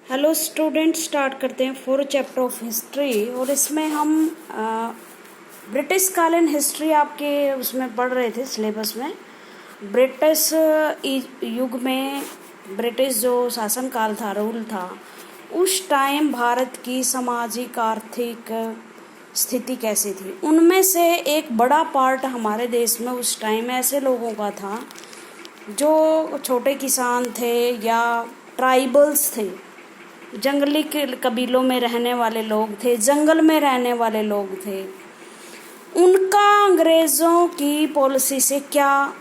Hello student, start करते हैं fourth chapter of history. और इसमें हम ब्रिटिश कालीन हिस्ट्री आपके उसमें पढ़ रहे थे सिलेबस में। ब्रिटिश युग में ब्रिटिश जो शासन काल था, रूल था, उस टाइम भारत की सामाजिक आर्थिक स्थिति कैसी थी। उनमें से एक बड़ा पार्ट हमारे देश में उस टाइम ऐसे लोगों का था जो छोटे किसान थे या ट्राइबल्स थे, जंगली कबीलों में रहने वाले लोग थे, जंगल में रहने वाले लोग थे। उनका अंग्रेज़ों की पॉलिसी से क्या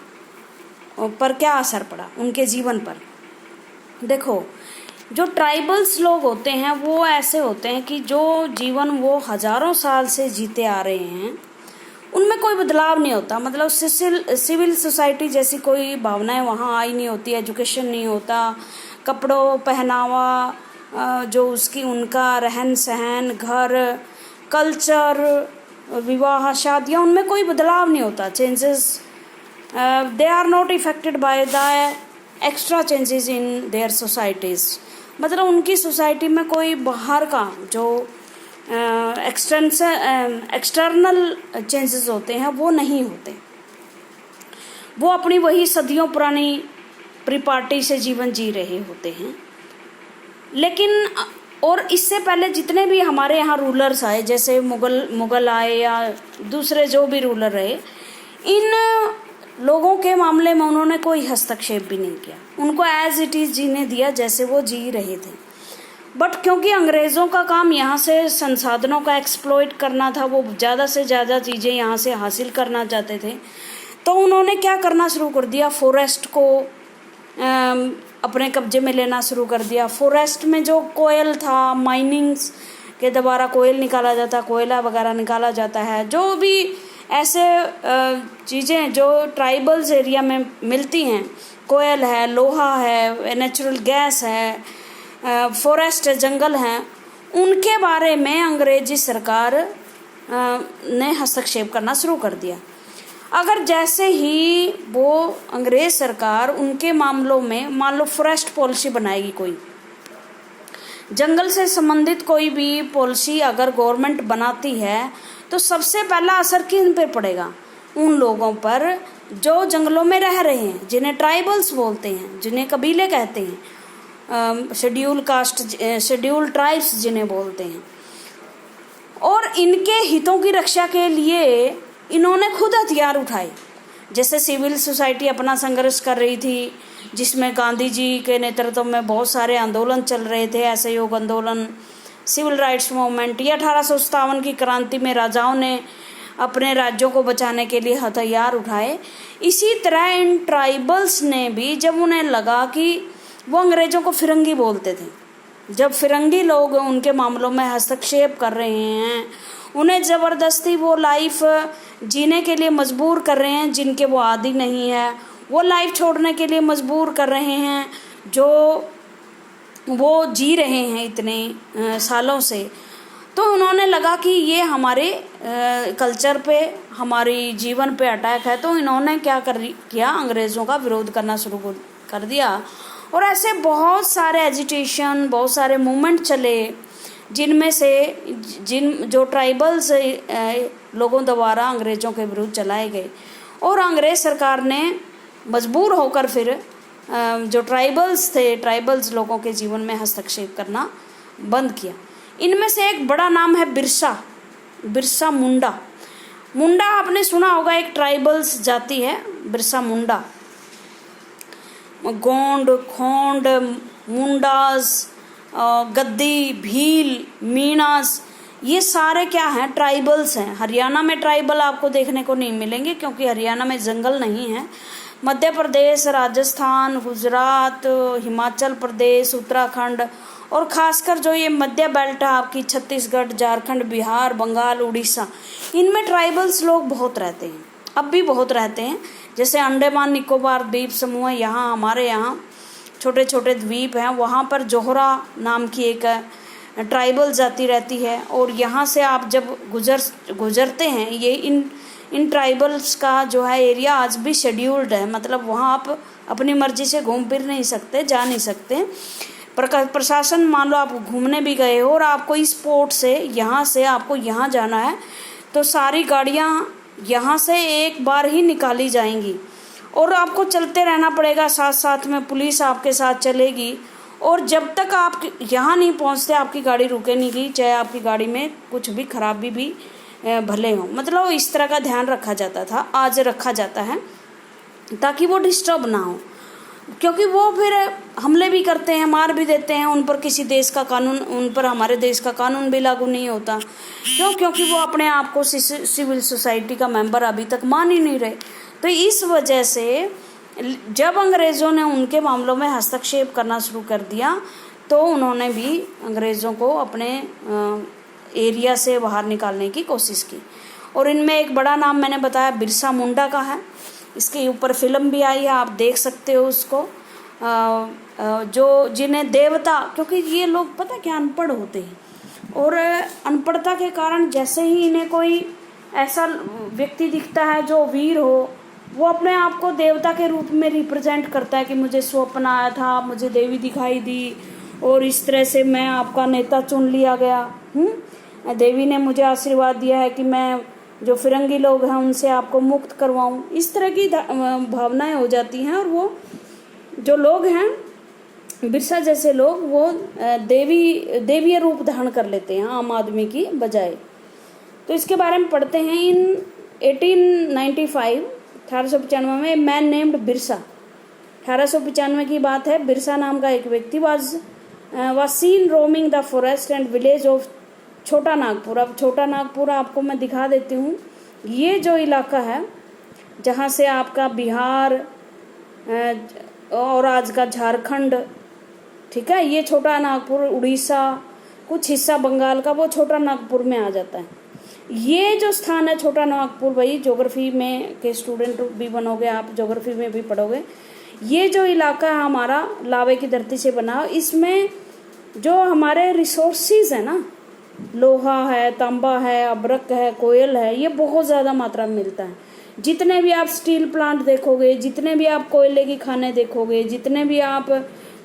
असर पड़ा उनके जीवन पर। देखो, जो ट्राइबल्स लोग होते हैं वो ऐसे होते हैं कि जो जीवन वो हजारों साल से जीते आ रहे हैं उनमें कोई बदलाव नहीं होता। मतलब सिविल सोसाइटी जैसी कोई भावनाएं वहाँ आई नहीं होती, एजुकेशन नहीं होता, कपड़ों पहनावा, जो उसकी उनका रहन सहन, घर, कल्चर, विवाह, शादियाँ, उनमें कोई बदलाव नहीं होता। Changes they are not affected by the extra changes in their societies. मतलब उनकी सोसाइटी में कोई बाहर का जो एक्सटर्नल चेंजेस होते हैं वो नहीं होते। वो अपनी वही सदियों पुरानी परिपाटी से जीवन जी रहे होते हैं। लेकिन और इससे पहले जितने भी हमारे यहाँ रूलर्स आए, जैसे मुगल आए या दूसरे जो भी रूलर रहे, इन लोगों के मामले में उन्होंने कोई हस्तक्षेप भी नहीं किया। उनको एज इट इज़ जीने दिया जैसे वो जी रहे थे। बट क्योंकि अंग्रेज़ों का काम यहाँ से संसाधनों का एक्सप्लॉइट करना था, वो ज़्यादा से ज़्यादा चीज़ें यहाँ से हासिल करना चाहते थे, तो उन्होंने क्या करना शुरू कर दिया, फॉरेस्ट को अपने कब्जे में लेना शुरू कर दिया। फॉरेस्ट में जो कोयल था, माइनिंग्स के द्वारा कोयल निकाला जाता, कोयला वगैरह निकाला जाता है, जो भी ऐसे चीज़ें जो ट्राइबल्स एरिया में मिलती हैं, कोयल है, लोहा है, नेचुरल गैस है, फॉरेस्ट है, जंगल हैं, उनके बारे में अंग्रेजी सरकार ने हस्तक्षेप करना शुरू कर दिया। अगर जैसे ही वो अंग्रेज सरकार उनके मामलों में, मान लो फॉरेस्ट पॉलिसी बनाएगी, कोई जंगल से संबंधित कोई भी पॉलिसी अगर गवर्नमेंट बनाती है, तो सबसे पहला असर किन पे पड़ेगा? उन लोगों पर जो जंगलों में रह रहे हैं, जिन्हें ट्राइबल्स बोलते हैं, जिन्हें कबीले कहते हैं, शेड्यूल कास्ट, शेड्यूल ट्राइब्स जिन्हें बोलते हैं। और इनके हितों की रक्षा के लिए इन्होंने खुद हथियार उठाए। जैसे सिविल सोसाइटी अपना संघर्ष कर रही थी, जिसमें गांधी जी के नेतृत्व में बहुत सारे आंदोलन चल रहे थे, असहयोग आंदोलन, सिविल राइट्स मूवमेंट। ये 1857 की क्रांति में राजाओं ने अपने राज्यों को बचाने के लिए हथियार उठाए। इसी तरह इन ट्राइबल्स ने भी, जब उन्हें लगा कि वो अंग्रेजों को फिरंगी बोलते थे, जब फिरंगी लोग उनके मामलों में हस्तक्षेप कर रहे हैं, उन्हें ज़बरदस्ती वो लाइफ जीने के लिए मजबूर कर रहे हैं जिनके वो आदी नहीं है, वो लाइफ छोड़ने के लिए मजबूर कर रहे हैं जो वो जी रहे हैं इतने सालों से, तो उन्होंने लगा कि ये हमारे कल्चर पे, हमारी जीवन पे अटैक है। तो इन्होंने क्या किया, अंग्रेज़ों का विरोध करना शुरू कर दिया। और ऐसे बहुत सारे एजिटेशन, बहुत सारे मूवमेंट चले, जिनमें से जो ट्राइबल्स लोगों द्वारा अंग्रेज़ों के विरुद्ध चलाए गए। और अंग्रेज़ सरकार ने मजबूर होकर फिर जो ट्राइबल्स थे, ट्राइबल्स लोगों के जीवन में हस्तक्षेप करना बंद किया। इनमें से एक बड़ा नाम है बिरसा मुंडा। मुंडा आपने सुना होगा, एक ट्राइबल्स जाति है बिरसा मुंडा। गोंड, खोंड, मुंडास, गद्दी, भील, मीणास, ये सारे क्या हैं? ट्राइबल्स हैं। हरियाणा में ट्राइबल आपको देखने को नहीं मिलेंगे क्योंकि हरियाणा में जंगल नहीं है। मध्य प्रदेश, राजस्थान, गुजरात, हिमाचल प्रदेश, उत्तराखंड और खासकर जो ये मध्य बेल्ट है आपकी, छत्तीसगढ़, झारखंड, बिहार, बंगाल, उड़ीसा, इनमें ट्राइबल्स लोग बहुत रहते हैं, अब भी बहुत रहते हैं। जैसे अंडमान निकोबार द्वीप समूह है, यहाँ हमारे यहाँ छोटे छोटे द्वीप हैं, वहाँ पर जोहरा नाम की एक ट्राइबल जाति रहती है। और यहाँ से आप जब गुजरते हैं, ये इन ट्राइबल्स का जो है एरिया आज भी शेड्यूल्ड है। मतलब वहाँ आप अपनी मर्जी से घूम फिर नहीं सकते, जा नहीं सकते। प्रशासन, मान लो आप घूमने भी गए हो और आपको इस पोर्ट से आपको यहाँ जाना है, तो सारी गाड़ियाँ यहाँ से एक बार ही निकाली जाएंगी और आपको चलते रहना पड़ेगा, साथ साथ में पुलिस आपके साथ चलेगी। और जब तक आप यहाँ नहीं पहुँचते आपकी गाड़ी रुके नहीं गई, चाहे आपकी गाड़ी में कुछ भी खराबी भी भले हो। मतलब इस तरह का ध्यान रखा जाता था, आज रखा जाता है, ताकि वो डिस्टर्ब ना हो, क्योंकि वो फिर हमले भी करते हैं, मार भी देते हैं। उन पर किसी देश का कानून, उन पर हमारे देश का कानून भी लागू नहीं होता। क्योंकि वो अपने आप को सिविल सोसाइटी का मेंबर अभी तक मान ही नहीं रहे। तो इस वजह से जब अंग्रेज़ों ने उनके मामलों में हस्तक्षेप करना शुरू कर दिया, तो उन्होंने भी अंग्रेज़ों को अपने एरिया से बाहर निकालने की कोशिश की। और इनमें एक बड़ा नाम मैंने बताया बिरसा मुंडा का है। इसके ऊपर फिल्म भी आई है, आप देख सकते हो उसको। जो जिन्हें देवता, क्योंकि ये लोग पता क्या अनपढ़ होते हैं, और अनपढ़ता के कारण जैसे ही इन्हें कोई ऐसा व्यक्ति दिखता है जो वीर हो, वो अपने आप को देवता के रूप में रिप्रेजेंट करता है कि मुझे स्वप्न आया था, मुझे देवी दिखाई दी और इस तरह से मैं आपका नेता चुन लिया गया। देवी ने मुझे आशीर्वाद दिया है कि मैं जो फिरंगी लोग हैं उनसे आपको मुक्त करवाऊं। इस तरह की भावनाएं हो जाती हैं, और वो जो लोग हैं बिरसा जैसे लोग, वो देवीय रूप धारण कर लेते हैं आम आदमी की बजाय। तो इसके बारे में पढ़ते हैं। इन 1895 में मैन नेम्ड बिरसा, 1895 की बात है, बिरसा नाम का एक व्यक्ति was scene roaming the forest and village of छोटा नागपुर। अब छोटा नागपुर आपको मैं दिखा देती हूँ। ये जो इलाका है जहाँ से आपका बिहार और आज का झारखंड, ठीक है, ये छोटा नागपुर, उड़ीसा, कुछ हिस्सा बंगाल का, वो छोटा नागपुर में आ जाता है। ये जो स्थान है छोटा नागपुर, भाई ज्योग्राफी में के स्टूडेंट भी बनोगे आप, ज्योग्राफी में भी पढ़ोगे। ये जो इलाका है हमारा लावे की धरती से बना, इसमें जो हमारे रिसोर्सेज है ना, लोहा है, तांबा है, अब्रक है, कोयल है, ये बहुत ज़्यादा मात्रा में मिलता है। जितने भी आप स्टील प्लांट देखोगे, जितने भी आप कोयले की खाने देखोगे, जितने भी आप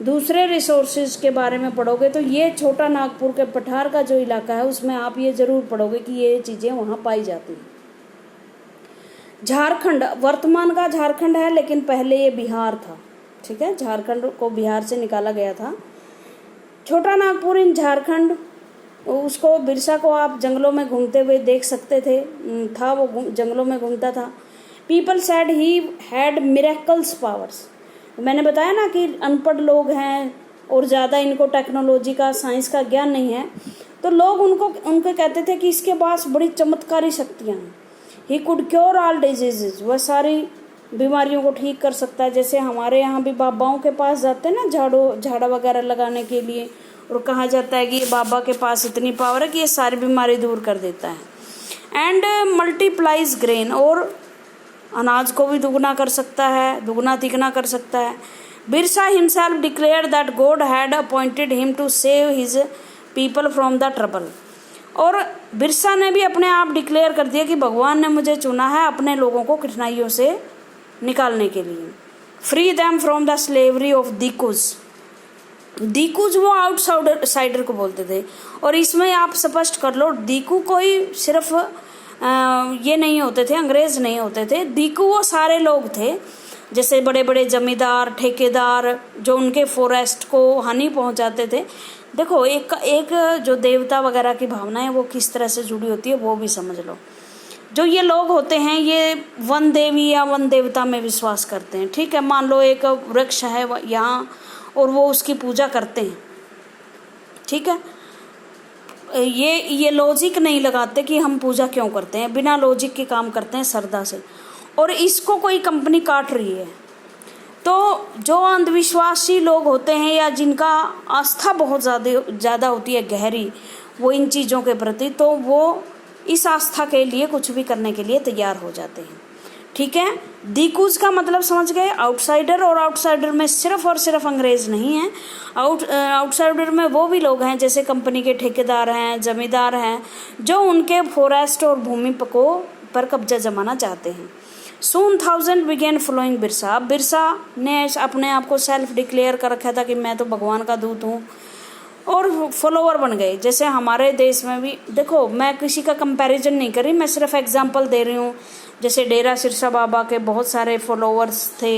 दूसरे रिसोर्सेज के बारे में पढ़ोगे, तो ये छोटा नागपुर के पठार का जो इलाका है उसमें आप ये ज़रूर पढ़ोगे कि ये चीज़ें वहाँ पाई जाती हैं। झारखंड वर्तमान का झारखंड है, लेकिन पहले ये बिहार था, ठीक है, झारखंड को बिहार से निकाला गया था। छोटा नागपुर इन झारखंड, उसको बिरसा को आप जंगलों में घूमते हुए देख सकते थे, वो जंगलों में घूमता था। People said he had miracles powers. मैंने बताया ना कि अनपढ़ लोग हैं और ज़्यादा इनको टेक्नोलॉजी का, साइंस का ज्ञान नहीं है, तो लोग उनको कहते थे कि इसके पास बड़ी चमत्कारी शक्तियाँ हैं। He could cure all diseases, वह सारी बीमारियों को ठीक कर सकता है। जैसे हमारे यहाँ भी बाबाओं के पास जाते हैं ना झाड़ा वगैरह लगाने के लिए, और कहा जाता है कि ये बाबा के पास इतनी पावर है कि ये सारी बीमारी दूर कर देता है। एंड मल्टीप्लाइज ग्रेन, और अनाज को भी दुगना कर सकता है, दुगना तिगना कर सकता है। Birsa himself declare that God had appointed him to save his people from the trouble. और बिरसा ने भी अपने आप डिक्लेयर कर दिया कि भगवान ने मुझे चुना है अपने लोगों को कठिनाइयों से निकालने के लिए। Free them from the slavery of dikus. दीकुज वो आउटसाइडर को बोलते थे, और इसमें आप स्पष्ट कर लो, दीकू कोई सिर्फ ये नहीं होते थे, अंग्रेज नहीं होते थे। दीकू वो सारे लोग थे, जैसे बड़े बड़े जमींदार, ठेकेदार, जो उनके फॉरेस्ट को हानि पहुंचाते थे। देखो एक जो देवता वगैरह की भावना है वो किस तरह से जुड़ी होती है वो भी समझ लो। जो ये लोग होते हैं ये वन देवी या वन देवता में विश्वास करते हैं, ठीक है। मान लो एक वृक्ष है यहाँ और वो उसकी पूजा करते हैं, ठीक है। ये लॉजिक नहीं लगाते कि हम पूजा क्यों करते हैं, बिना लॉजिक के काम करते हैं श्रद्धा से। और इसको कोई कंपनी काट रही है, तो जो अंधविश्वासी लोग होते हैं या जिनका आस्था बहुत ज़्यादा होती है गहरी वो इन चीज़ों के प्रति, तो वो इस आस्था के लिए कुछ भी करने के लिए तैयार हो जाते हैं, ठीक है। दीकूज का मतलब समझ गए, आउटसाइडर। और आउटसाइडर में सिर्फ और सिर्फ अंग्रेज नहीं है, आउटसाइडर में वो भी लोग हैं जैसे कंपनी के ठेकेदार हैं, जमींदार हैं, जो उनके फॉरेस्ट और भूमि पर कब्जा जमाना चाहते हैं। Soon thousands began following Birsa. अब बिरसा ने अपने आप को सेल्फ डिक्लेयर कर रखा था कि मैं तो भगवान का दूत हूँ, और फॉलोवर बन गए। जैसे हमारे देश में भी देखो, मैं किसी का कंपैरिजन नहीं कर रही, मैं सिर्फ एग्जांपल दे रही हूँ। जैसे डेरा सिरसा बाबा के बहुत सारे फॉलोवर्स थे,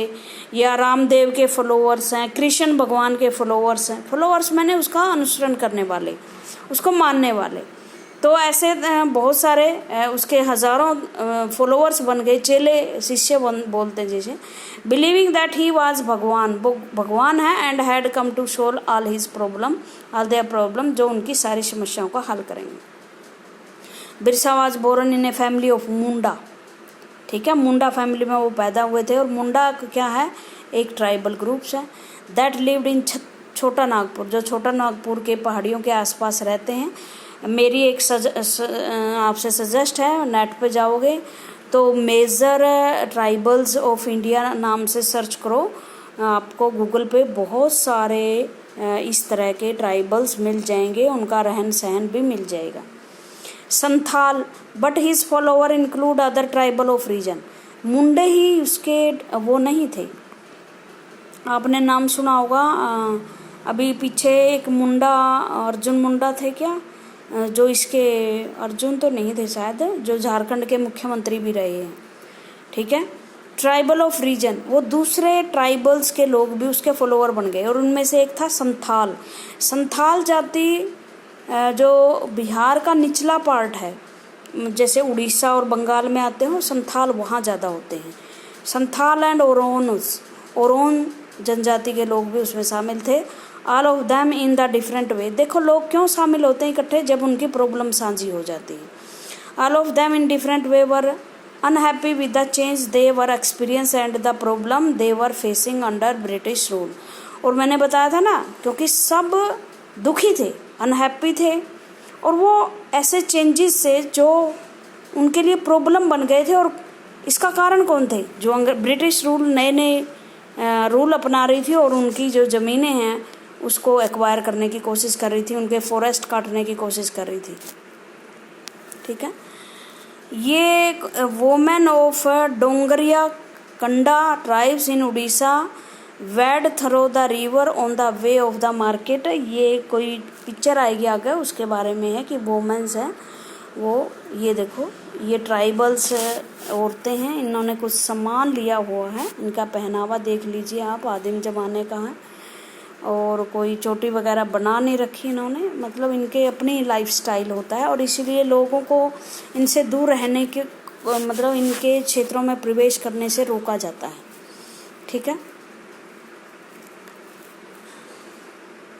या रामदेव के फॉलोवर्स हैं, कृष्ण भगवान के फॉलोवर्स हैं। फॉलोवर्स मैंने उसका अनुसरण करने वाले, उसको मानने वाले। तो ऐसे बहुत सारे उसके हजारों फॉलोवर्स बन गए, चेले शिष्य बोलते हैं जैसे। बिलीविंग दैट ही वाज भगवान, वो भगवान है, and had come to solve all his problem, all their problem, जो उनकी सारी समस्याओं का हल करेंगे। Birsa was born in a family of Munda, ठीक है, मुंडा फैमिली में वो पैदा हुए थे। और मुंडा क्या है, एक ट्राइबल ग्रुप्स है, दैट लिव्ड इन छोटा नागपुर, जो छोटा नागपुर के पहाड़ियों के आसपास रहते हैं। मेरी एक आपसे सजेस्ट है, नेट पे जाओगे तो मेजर ट्राइबल्स ऑफ इंडिया नाम से सर्च करो, आपको गूगल पे बहुत सारे इस तरह के ट्राइबल्स मिल जाएंगे, उनका रहन सहन भी मिल जाएगा। Santhal, but his follower include other tribal of region. मुंडे ही उसके वो नहीं थे, आपने नाम सुना होगा, अभी पीछे एक मुंडा, अर्जुन मुंडा थे क्या, जो इसके अर्जुन तो नहीं थे शायद, जो झारखंड के मुख्यमंत्री भी रहे हैं, ठीक है। ट्राइबल ऑफ रीजन, वो दूसरे ट्राइबल्स के लोग भी उसके फॉलोअर बन गए, और उनमें से एक था संथाल। संथाल जाति जो बिहार का निचला पार्ट है, जैसे उड़ीसा और बंगाल में आते हो, संथाल वहाँ ज़्यादा होते हैं। संथाल एंड ओरोन जनजाति के लोग भी उसमें शामिल थे। All of them in the different way. देखो लोग क्यों शामिल होते हैं इकट्ठे, जब उनकी प्रॉब्लम साझी हो जाती है। All of them in different way were unhappy with the change they were experience and the problem they were facing under British rule. और मैंने बताया था ना, क्योंकि सब दुखी थे, अनहैप्पी थे, और वो ऐसे चेंजेस से जो उनके लिए प्रॉब्लम बन गए थे। और इसका कारण कौन थे, जो ब्रिटिश रूल नए नए रूल अपना रही थी, और उनकी जो ज़मीनें हैं उसको एक्वायर करने की कोशिश कर रही थी, उनके फॉरेस्ट काटने की कोशिश कर रही थी, ठीक है। ये women of Dongria Kondh tribes in Orissa wade through the river on the way of the market. ये कोई पिक्चर आएगी आगे, उसके बारे में है कि वोमेन्स हैं वो, ये देखो, ये ट्राइबल्स औरतें हैं, इन्होंने कुछ सामान लिया हुआ है, इनका पहनावा देख लीजिए आप, आदिम ज़माने का है, और कोई चोटी वगैरह बना नहीं रखी इन्होंने, मतलब इनके अपनी लाइफस्टाइल होता है, और इसीलिए लोगों को इनसे दूर रहने के, मतलब इनके क्षेत्रों में प्रवेश करने से रोका जाता है, ठीक है।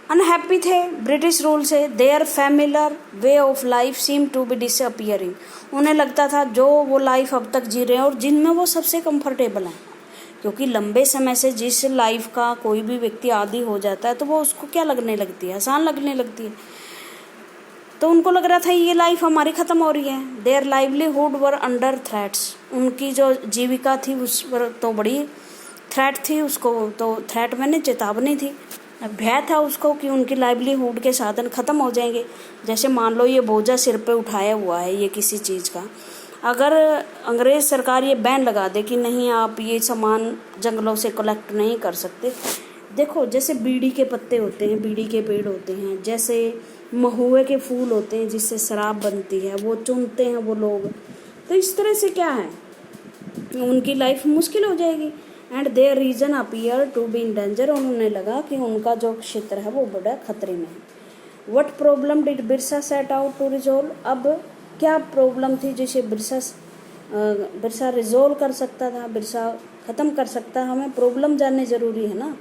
अनहैप्पी थे ब्रिटिश रूल से। Their familiar way of life seem to be disappearing. उन्हें लगता था जो वो लाइफ अब तक जी रहे हैं और जिनमें वो सबसे कंफर्टेबल हैं, क्योंकि लंबे समय से जिस लाइफ का कोई भी व्यक्ति आदी हो जाता है तो वो उसको क्या लगने लगती है, आसान लगने लगती है। तो उनको लग रहा था ये लाइफ हमारी ख़त्म हो रही है। Their livelihood were under threats. उनकी जो जीविका थी उस पर तो बड़ी थ्रेट थी, उसको तो थ्रेट मैंने चेतावनी थी, भय था उसको कि उनकी लाइवलीहुड के साधन ख़त्म हो जाएंगे। जैसे मान लो ये बोझा सिर पे उठाया हुआ है ये किसी चीज़ का, अगर अंग्रेज़ सरकार ये बैन लगा दे कि नहीं आप ये सामान जंगलों से कलेक्ट नहीं कर सकते। देखो जैसे बीड़ी के पत्ते होते हैं, बीड़ी के पेड़ होते हैं, जैसे महुए के फूल होते हैं जिससे शराब बनती है, वो चुनते हैं वो लोग। तो इस तरह से क्या है, उनकी लाइफ मुश्किल हो जाएगी। And their region appear to be in danger. उन्होंने लगा कि उनका जो क्षेत्र है वो बड़ा खतरे में है। What problem did Birsa set out to resolve. अब क्या प्रॉब्लम थी जिसे बिरसा रिजोल्व कर सकता था, बिरसा ख़त्म कर सकता। हमें प्रॉब्लम जानने ज़रूरी है ना।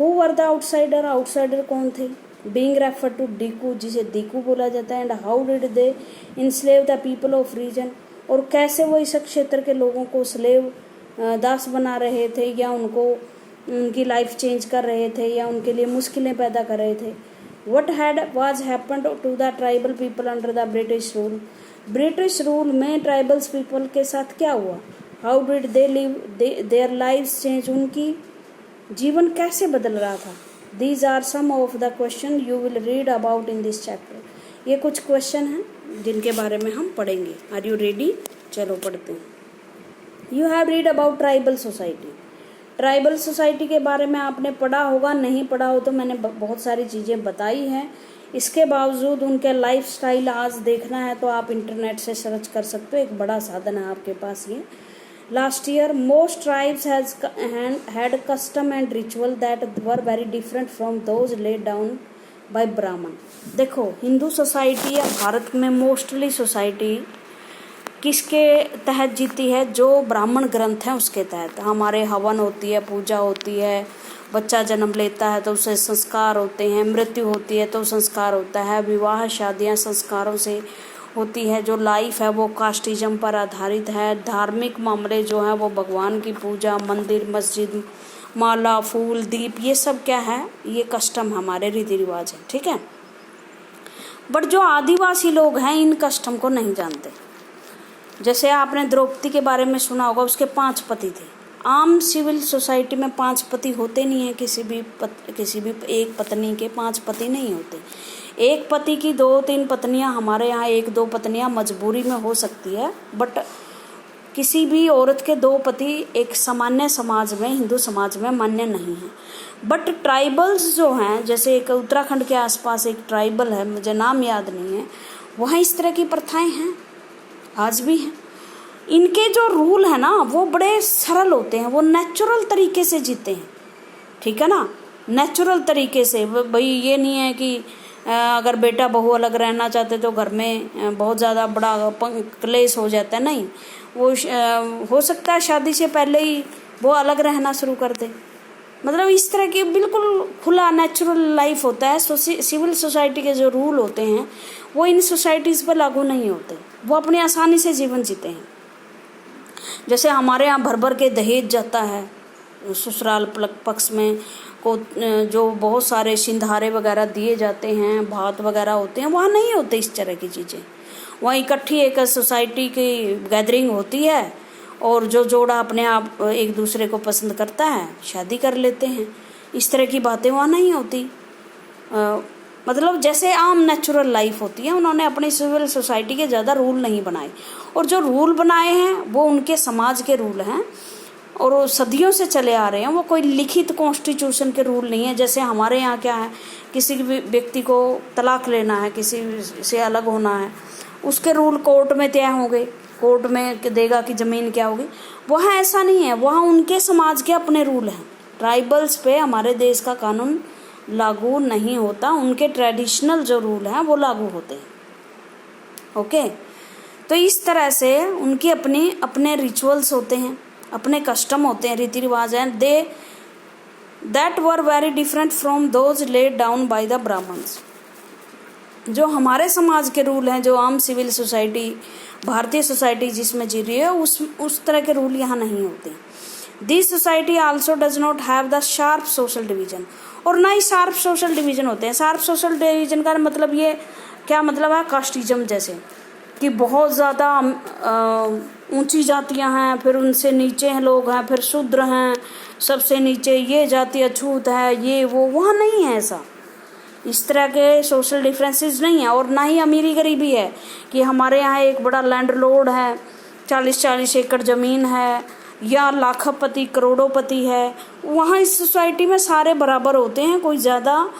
Who were the outsider. Outsider कौन थे। बीइंग रेफर टू डीकू, जिसे डीकू बोला जाता है। And how did they enslave the people of region. और कैसे वो इस क्षेत्र के लोगों को स्लेव दास बना रहे थे, या उनको उनकी लाइफ चेंज कर रहे थे, या उनके लिए मुश्किलें पैदा कर रहे थे। What had was happened to the tribal people under the British rule. British rule में ट्राइबल्स पीपल के साथ क्या हुआ। How did they live their lives change. उनकी जीवन कैसे बदल रहा था। These are some of the question you will read about in this chapter. ये कुछ क्वेश्चन हैं जिनके बारे में हम पढ़ेंगे। Are you ready. चलो पढ़ते हैं। You have read about tribal society. Tribal society के बारे में आपने पढ़ा होगा, नहीं पढ़ा हो तो मैंने बहुत सारी चीज़ें बताई हैं। इसके बावजूद उनके लाइफस्टाइल आज देखना है तो आप इंटरनेट से सर्च कर सकते हो, एक बड़ा साधन है आपके पास ये। Last year most tribes had custom and ritual that were very different from those laid down bye ब्राह्मण। देखो, हिंदू सोसाइटी या भारत में मोस्टली सोसाइटी किसके तहत जीती है? जो ब्राह्मण ग्रंथ हैं उसके तहत। हमारे हवन होती है, पूजा होती है, बच्चा जन्म लेता है तो उसे संस्कार होते हैं, मृत्यु होती है तो संस्कार होता है, विवाह शादियां संस्कारों से होती है। जो लाइफ है वो कास्टिज्म पर आधारित है। धार्मिक मामले जो हैं वो भगवान की पूजा, मंदिर, मस्जिद, माला, फूल, दीप, ये सब क्या है? ये कस्टम हमारे रीति रिवाज है, ठीक है। बट जो आदिवासी लोग हैं इन कस्टम को नहीं जानते। जैसे आपने द्रौपदी के बारे में सुना होगा, उसके 5 पति थे। आम सिविल सोसाइटी में 5 पति होते नहीं है। किसी भी एक पत्नी के 5 पति नहीं होते। एक पति की 2-3 पत्नियां, हमारे यहाँ 1-2 पत्नियां मजबूरी में हो सकती है, बट किसी भी औरत के 2 पति एक सामान्य समाज में, हिंदू समाज में मान्य नहीं है। बट ट्राइबल्स जो हैं, जैसे एक उत्तराखंड के आसपास एक ट्राइबल है, मुझे नाम याद नहीं है, वहाँ इस तरह की प्रथाएं हैं, आज भी हैं। इनके जो रूल है ना वो बड़े सरल होते हैं, वो नेचुरल तरीके से जीते हैं, ठीक है ना, नेचुरल तरीके से। भाई ये नहीं है कि अगर बेटा बहू अलग रहना चाहते तो घर में बहुत ज़्यादा बड़ा क्लेश हो जाता है, नहीं। वो हो सकता है शादी से पहले ही वो अलग रहना शुरू कर दे। मतलब इस तरह की बिल्कुल खुला नेचुरल लाइफ होता है। सिविल सोसाइटी के जो रूल होते हैं वो इन सोसाइटीज़ पर लागू नहीं होते, वो अपनी आसानी से जीवन जीते हैं। जैसे हमारे यहाँ भर भर के दहेज जाता है ससुराल पक्ष में को, जो बहुत सारे सिंधारे वगैरह दिए जाते हैं, भात वगैरह होते हैं, वहाँ नहीं होते इस तरह की चीज़ें। वहाँ इकट्ठी एक सोसाइटी की गैदरिंग होती है और जो जोड़ा अपने आप एक दूसरे को पसंद करता है शादी कर लेते हैं। इस तरह की बातें वहाँ नहीं होती। मतलब जैसे आम नेचुरल लाइफ होती है, उन्होंने अपनी सिविल सोसाइटी के ज़्यादा रूल नहीं बनाए, और जो रूल बनाए हैं वो उनके समाज के रूल हैं और वो सदियों से चले आ रहे हैं। वो कोई लिखित कॉन्स्टिट्यूशन के रूल नहीं है। जैसे हमारे यहाँ क्या है, किसी भी व्यक्ति को तलाक लेना है, किसी से अलग होना है, उसके रूल कोर्ट में तय होंगे, कोर्ट में देगा कि ज़मीन क्या होगी। वहाँ ऐसा नहीं है, वहाँ उनके समाज के अपने रूल हैं। ट्राइबल्स पे हमारे देश का कानून लागू नहीं होता, उनके ट्रेडिशनल जो रूल हैं वो लागू होते हैं। ओके, तो इस तरह से उनके अपने रिचुअल्स होते हैं, अपने कस्टम होते हैं, रीति रिवाज हैं, they that were very different from those laid down by the Brahmans. जो हमारे समाज के रूल हैं, जो आम सिविल सोसाइटी, भारतीय सोसाइटी जिसमें जी रही है, उस तरह के रूल यहाँ नहीं होते। This society also does not have the sharp social division, और ना ही शार्प सोशल डिवीजन होते हैं। शार्प सोशल डिवीजन का मतलब ये क्या मतलब है? कास्टिज्म जैसे कि बहुत ज़्यादा ऊंची जातियां हैं, फिर उनसे नीचे हैं लोग हैं, फिर शूद्र हैं, सबसे नीचे ये जाति अछूत है, ये वो। वहाँ नहीं है ऐसा, इस तरह के सोशल डिफरेंसेस नहीं है। और ना ही अमीरी गरीबी है कि हमारे यहाँ एक बड़ा लैंडलॉर्ड है, 40-40 एकड़ ज़मीन है, या लाखपति करोड़ोंपति है। वहाँ इस सोसाइटी में सारे बराबर होते हैं, कोई ज़्यादा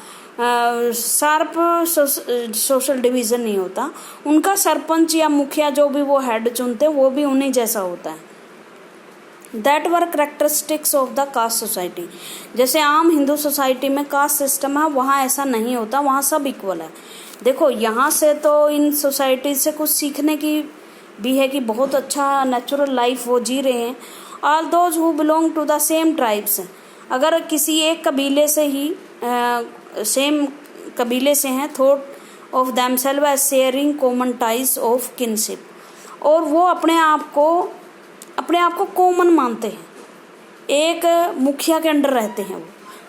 शार्प सोशल डिवीज़न नहीं होता। उनका सरपंच या मुखिया जो भी वो हेड चुनते हैं वो भी उन्हीं जैसा होता है। That were characteristics of the caste society. जैसे आम हिंदू सोसाइटी में कास्ट सिस्टम है, वहाँ ऐसा नहीं होता, वहाँ सब इक्वल है। देखो, यहाँ से तो इन सोसाइटी से कुछ सीखने की भी है कि बहुत अच्छा नेचुरल लाइफ वो जी रहे हैं। All those who belong to the same tribes, अगर किसी एक कबीले से ही सेम कबीले से हैं, thought of themselves as sharing common ties of kinship, और वो अपने आप को कॉमन मानते हैं, एक मुखिया के अंडर रहते हैं वो।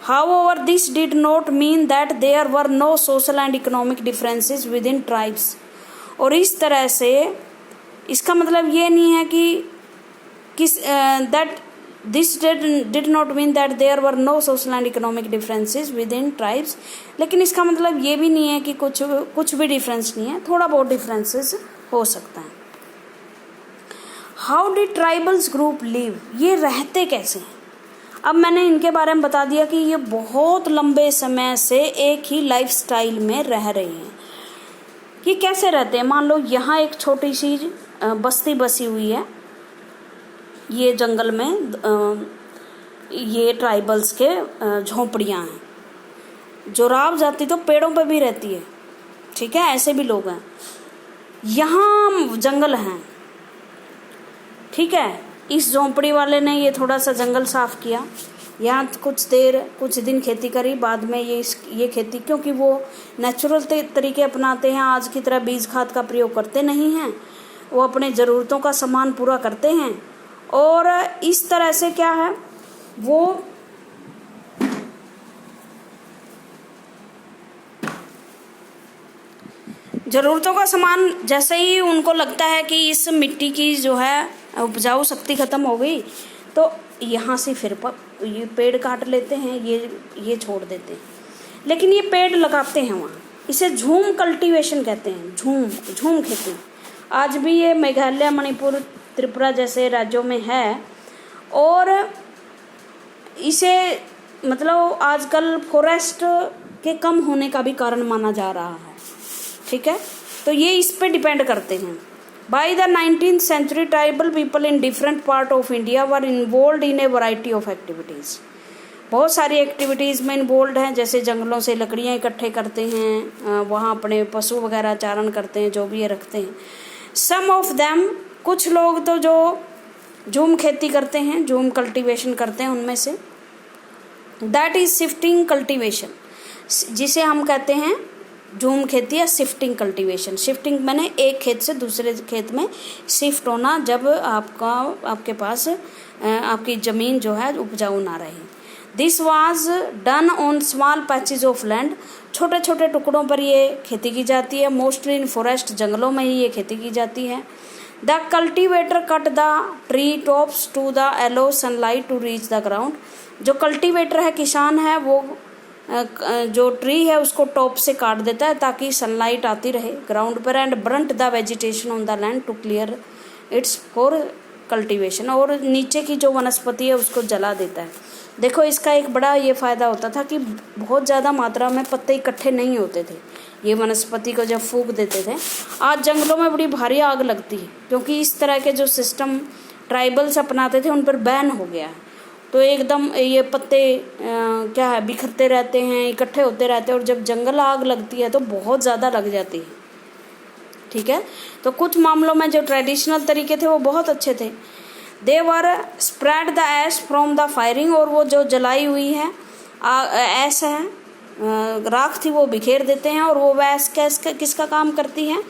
However, this did not mean that there were no social and economic differences within tribes। और इस तरह से इसका मतलब ये नहीं है कि that this did not mean that there were no social and economic differences within tribes। लेकिन इसका मतलब ये भी नहीं है कि कुछ भी डिफरेंस नहीं है, थोड़ा बहुत डिफरेंसेस हो सकता है। How did tribals group live, ये रहते कैसे हैं। अब मैंने इनके बारे में बता दिया कि ये बहुत लंबे समय से एक ही लाइफस्टाइल में रह रहे हैं। ये कैसे रहते हैं, मान लो यहाँ एक छोटी सी बस्ती बसी हुई है, ये जंगल में ये ट्राइबल्स के झोंपड़ियाँ हैं। जोराब जाति तो पेड़ों पे भी रहती है, ठीक है, ऐसे भी लोग हैं। यहाँ जंगल हैं, ठीक है। इस झोंपड़ी वाले ने ये थोड़ा सा जंगल साफ किया, यहाँ कुछ दिन खेती करी, बाद में ये खेती, क्योंकि वो नेचुरल तरीके अपनाते हैं, आज की तरह बीज खाद का प्रयोग करते नहीं हैं, वो अपने ज़रूरतों का सामान पूरा करते हैं। और इस तरह से क्या है, वो ज़रूरतों का सामान, जैसे ही उनको लगता है कि इस मिट्टी की जो है उपजाऊ शक्ति ख़त्म हो गई, तो यहाँ से फिर ये पेड़ काट लेते हैं, ये छोड़ देते हैं। लेकिन ये पेड़ लगाते हैं वहाँ, इसे झूम कल्टीवेशन कहते हैं, झूम खेती। आज भी ये मेघालय, मणिपुर, त्रिपुरा जैसे राज्यों में है। और इसे मतलब आजकल फॉरेस्ट के कम होने का भी कारण माना जा रहा है, ठीक है। तो ये इस पे डिपेंड करते हैं। By the 19th century, tribal people in different part of India were involved in a variety of activities. बहुत सारी एक्टिविटीज़ में इन्वॉल्व हैं, जैसे जंगलों से लकड़ियाँ इकट्ठे करते हैं, वहाँ अपने पशु वगैरह चारण करते हैं, जो भी ये रखते हैं। Some of them, कुछ लोग तो जो झूम खेती करते हैं, झूम कल्टीवेशन करते हैं, उनमें say that is shifting cultivation, जिसे हम कहते हैं झूम खेती या शिफ्टिंग कल्टीवेशन। शिफ्टिंग मैंने एक खेत से दूसरे खेत में शिफ्ट होना, जब आपके पास आपकी ज़मीन जो है उपजाऊ ना रहे। This was done on small patches of land, छोटे छोटे टुकड़ों पर ये खेती की जाती है। मोस्टली इन फॉरेस्ट, जंगलों में ही ये खेती की जाती है। The cultivator cut the tree tops to the allow sunlight to reach the ground. जो कल्टीवेटर है, किसान है, वो जो ट्री है उसको टॉप से काट देता है ताकि सनलाइट आती रहे ग्राउंड पर। And burnt the vegetation on the land to clear its for cultivation, और नीचे की जो वनस्पति है उसको जला देता है। देखो, इसका एक बड़ा ये फ़ायदा होता था कि बहुत ज़्यादा मात्रा में पत्ते इकट्ठे नहीं होते थे, ये वनस्पति को जब फूंक देते थे। आज जंगलों में बड़ी भारी आग लगती है, क्योंकि इस तरह के जो सिस्टम ट्राइबल्स अपनाते थे उन पर बैन हो गया है। तो एकदम ये पत्ते क्या है, बिखरते रहते हैं, इकट्ठे होते रहते हैं, और जब जंगल आग लगती है तो बहुत ज़्यादा लग जाती है, ठीक है। तो कुछ मामलों में जो ट्रेडिशनल तरीके थे वो बहुत अच्छे थे। They were spread the ash from the firing, और वो जो जलाई हुई है ऐश है, राख थी, वो बिखेर देते हैं। और वो ऐश किसका काम करती है,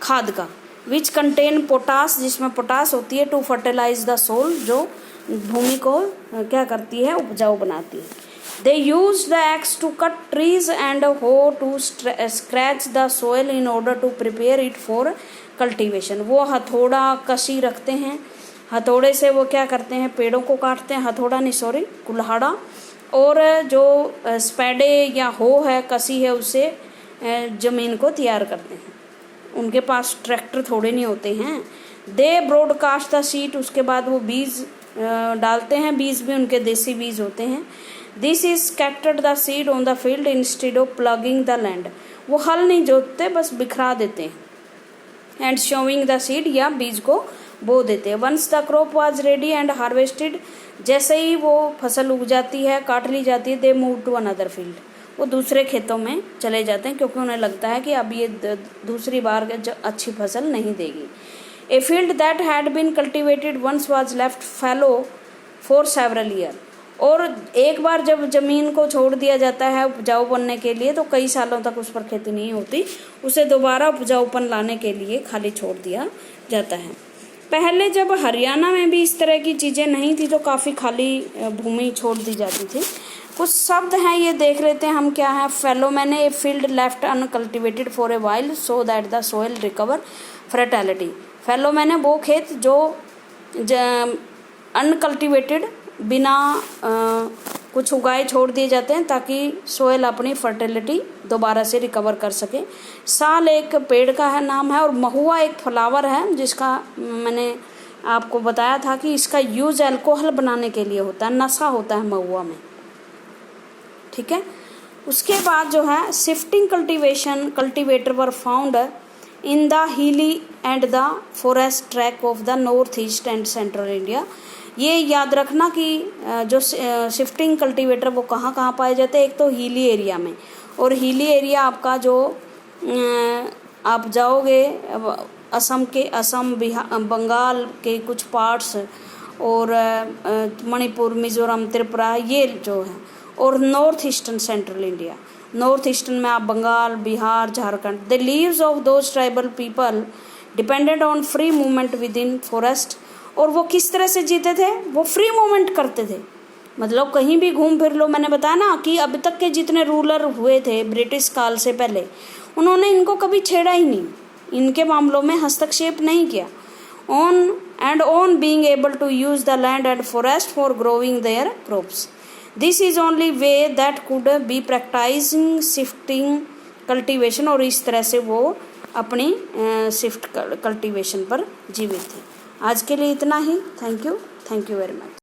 खाद का। विच कंटेन पोटास, जिसमें पोटास होती है, टू फर्टिलाइज द सोल, जो भूमि को क्या करती है, उपजाऊ बनाती है। They use the axe to cut trees and hoe to scratch the soil in order to prepare it for cultivation. वो हथौड़ा, कसी रखते हैं, हथौड़े से वो क्या करते हैं, पेड़ों को काटते हैं, हथौड़ा नहीं सॉरी कुल्हाड़ा, और जो स्पैडे या हो है, कसी है, उससे ज़मीन को तैयार करते हैं। उनके पास ट्रैक्टर थोड़े नहीं होते हैं। दे ब्रॉडकास्ट द सीड, उसके बाद वो बीज डालते हैं, बीज भी उनके देसी बीज होते हैं। This is scattered the seed on the field instead of plugging the land, वो हल नहीं जोतते, बस बिखरा देते हैं। एंड शोइंग द सीड, या बीज को बो देते हैं। Once the crop was ready and harvested, जैसे ही वो फसल उग जाती है, काट ली जाती है, they move to another field, वो दूसरे खेतों में चले जाते हैं, क्योंकि उन्हें लगता है कि अब ये दूसरी बार अच्छी फसल नहीं देगी। A field that had been cultivated once was left fallow for several years, और एक बार जब ज़मीन को छोड़ दिया जाता है उपजाऊ बनने के लिए, तो कई सालों तक उस पर खेती नहीं होती, उसे दोबारा उपजाऊपन लाने के लिए खाली छोड़ दिया जाता है। पहले जब हरियाणा में भी इस तरह की चीज़ें नहीं थी, तो काफ़ी खाली भूमि छोड़ दी जाती थी। कुछ शब्द हैं, ये देख लेते हैं हम क्या है। Fallow means a field left uncultivated for a while so that the soil recover fertility. Fallow मैंने वो खेत जो अनकल्टिवेटेड, बिना कुछ उगाए छोड़ दिए जाते हैं, ताकि सोइल अपनी फर्टिलिटी दोबारा से रिकवर कर सके। साल एक पेड़ का है नाम है, और महुआ एक फ्लावर है जिसका मैंने आपको बताया था कि इसका यूज अल्कोहल बनाने के लिए होता है, नशा होता है महुआ में, ठीक है। उसके बाद जो है shifting cultivation cultivator were found in the hilly and the forest track of the north east and central India. ये याद रखना कि जो शिफ्टिंग कल्टीवेटर वो कहाँ कहाँ पाए जाते हैं। एक तो हिली एरिया में, और हिली एरिया आपका जो आप जाओगे असम बिहार बंगाल के कुछ पार्ट्स और मणिपुर मिजोरम त्रिपुरा ये जो है, और north eastern central India, north eastern में आप Bengal Bihar Jharkhand. The lives of those tribal people dependent on free movement within forest. और वो किस तरह से जीते थे, वो फ्री मूवमेंट करते थे, मतलब कहीं भी घूम फिर लो। मैंने बताया ना कि अब तक के जितने रूलर हुए थे ब्रिटिश काल से पहले, उन्होंने इनको कभी छेड़ा ही नहीं, इनके मामलों में हस्तक्षेप नहीं किया। On being able to use the land and forest for growing their crops, this is only way that could be practising shifting cultivation. और इस तरह से वो अपनी शिफ्ट कल्टीवेशन पर जीवित थे। आज के लिए इतना ही। Thank you very much.